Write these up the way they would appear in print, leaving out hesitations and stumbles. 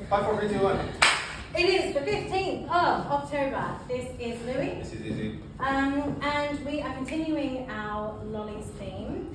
5, 4, 3, 2, 1. It is the 15th of October. This is Louis. This is Izzy. And we are continuing our lollies theme.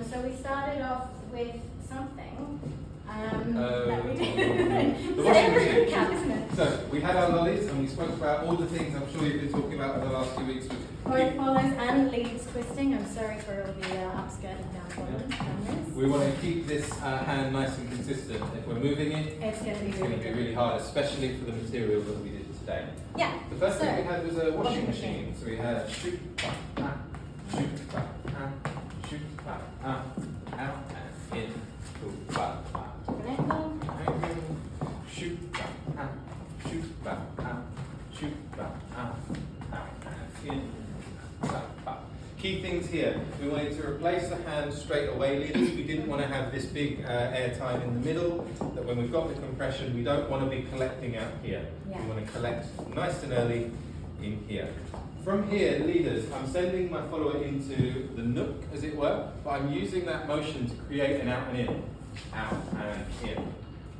So we started off with something that we did. The So washing every machine. recap, isn't it? So we had our lollies and we spoke about all the things I'm sure you've been talking about over the last few weeks. Both follows and leads twisting. I'm sorry for all the upskirt and down. We want to keep this hand nice and consistent. If we're moving it, It's going to be it's going to be really hard, especially for the material that we did today. Yeah. The first thing we had was a washing machine. So we had shoot, shoot, shoot, out and in, shoot, shoot, shoot, out and in. Key things here. We wanted to replace the hand straight away, leaders. We didn't want to have this big air time in the middle, that when we've got the compression, we don't want to be collecting out here. Yeah. We want to collect nice and early in here. From here, leaders, I'm sending my follower into the nook, as it were, but I'm using that motion to create an out and in. Out and in.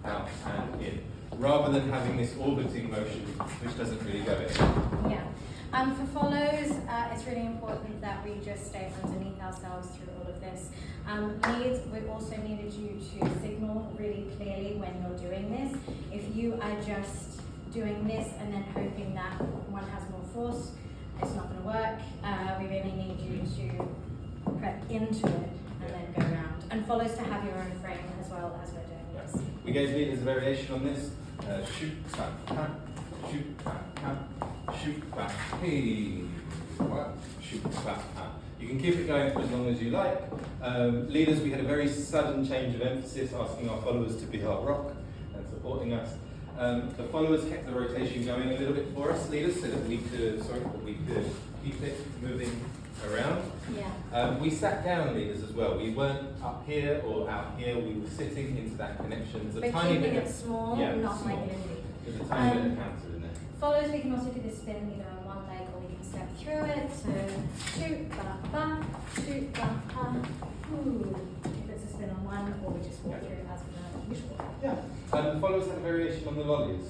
Out and in. Rather than having this orbiting motion, which doesn't really go in. Yeah. For follows, it's really important that we just stay underneath ourselves through all of this. Leads, we also needed you to signal really clearly when you're doing this. If you are just doing this and then hoping that one has more force, it's not going to work. We really need you to prep into it and then go around. And follows to have your own frame as well as we're doing this. We gave leaders a variation on this. Shoot, back, shoot, back, shoot, back, hey, what? Shoot, back, You can keep it going for as long as you like. Leaders, we had a very sudden change of emphasis, asking our followers to be our rock and supporting us. The followers kept the rotation going a little bit for us, leaders, so that we could keep it moving around. Yeah. We sat down, leaders, as well. We weren't up here or out here. We were sitting into that connection. There's a But tiny keeping bit it small, yeah, not small. like an indie. There's a tiny bit of counter in there. Follows, we can also do this spin either on one leg or we can step through it. So shoot, ba, ba, shoot, ba, ba. Ooh. If it's a spin on one, or we just walk through as per usual. Yeah. The followers had a variation on the lollies.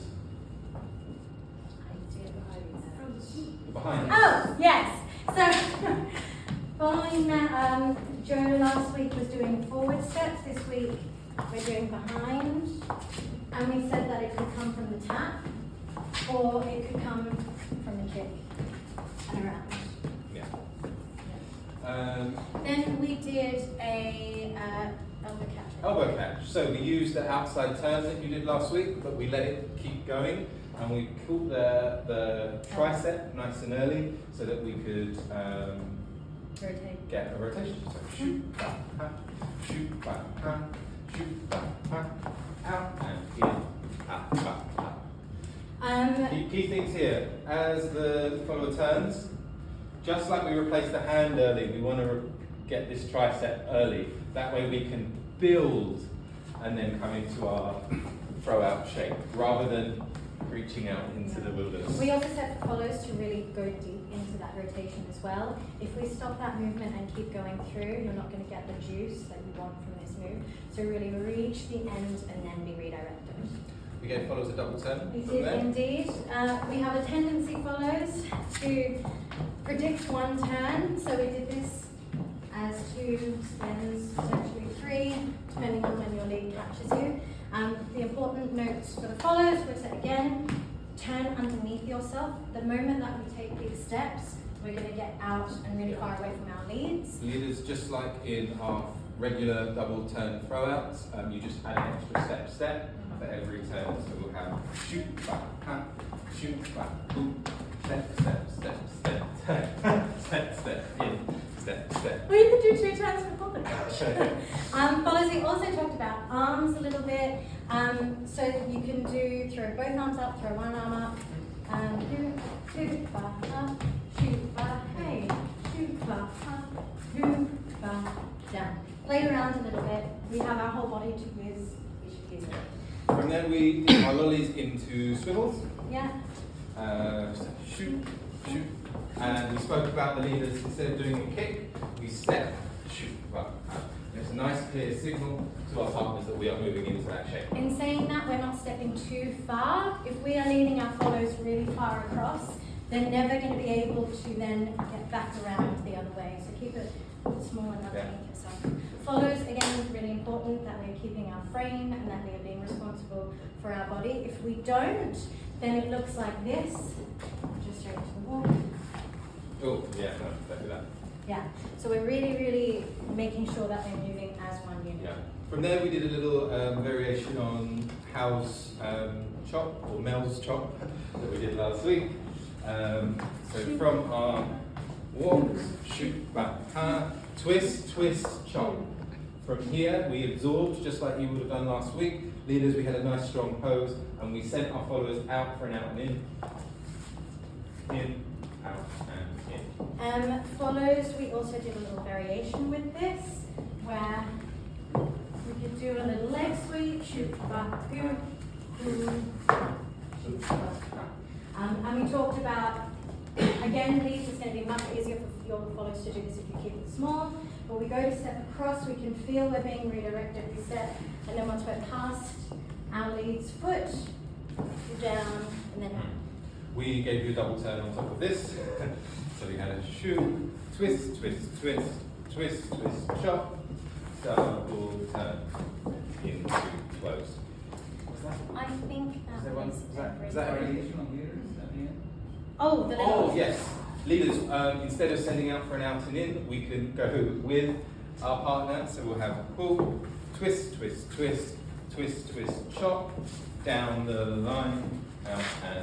I do Behind. Oh, yes. So, following that, Joe last week was doing forward steps. This week, we're doing behind. And we said that it could come from the tap, or it could come from the kick and around. Yeah. Then we did a elbow catch. Elbow catch. So we used the outside turn that you did last week, but we let it keep going, and we caught the tricep nice and early, so that we could Rotate. get a rotation. So shoot, back, shoot, back, shoot, back, out and in, out, back, out. Key things here. As the follower turns, just like we replaced the hand early, we want to get this tricep early. That way we can build and then come into our throw out shape, rather than reaching out into the wilderness. We also set for follows to really go deep into that rotation as well. If we stop that movement and keep going through, you're not going to get the juice that you want from this move. So really reach the end and then be redirected. We gave follows a double turn. We from did there. indeed. We have a tendency, follows, to predict one turn. So we did this as 2 spins, potentially 3, depending on when your lead catches you. The important notes for the follows was that, again, turn underneath yourself. The moment that we take big steps, we're going to get out and really far away from our leads. Leaders, just like in our regular double turn throwouts, you just add an extra step for every turn. So we'll have shoot, back, shoot, back, boop, step, in, step. Well, you could do 2 turns before that. Follows, we also talked about arms a little bit. So you can do throw both arms up, throw one arm up, shoot, ba, shoot, ba, hey, shoot, ba, shoot, ba, down. Play around a little bit. We have our whole body to use. We should use it. From there we did our lollies into swivels. Yeah. So shoot, and we spoke about the leaders, instead of doing a kick, we step, shoot, It's a nice clear signal to our partners that we are moving into that shape. In saying that, we're not stepping too far. If we are leaning our follows really far across, they're never going to be able to then get back around the other way. So keep it small and underneath yourself. Follows, again, is really important that we're keeping our frame and that we are being responsible for our body. If we don't, then it looks like this. Just straight to the wall. Oh, yeah, no, don't do that. Yeah, so we're really making sure that we're moving as one unit. Yeah. From there, we did a little variation on Hal's chop, or Mel's chop, that we did last week. So from our walk, shoot, back, twist, twist, chop. From here, we absorbed, just like you would have done last week. Leaders, we had a nice strong pose, and we sent our followers out for an out and in. In, out, and in. Follows, we also did a little variation with this, where we could do a little leg sweep, shoot, back, shoot, back. And we talked about, again, these is going to be much easier for your follows to do this if you keep it small. But we go to step across, we can feel we're being redirected. We step, and then once we're past our lead's foot, down, and then out. We gave you a double turn on top of this. So we had a shoot, twist, twist, twist, twist, twist, chop, double turn into close. What's that? I think that Is that variation on leaders at the end? Oh, the little. Oh, yes. Leaders, instead of sending out for an out and in, we can go with our partner. So we'll have pull, twist, twist, twist, twist, twist, chop, down the line, out and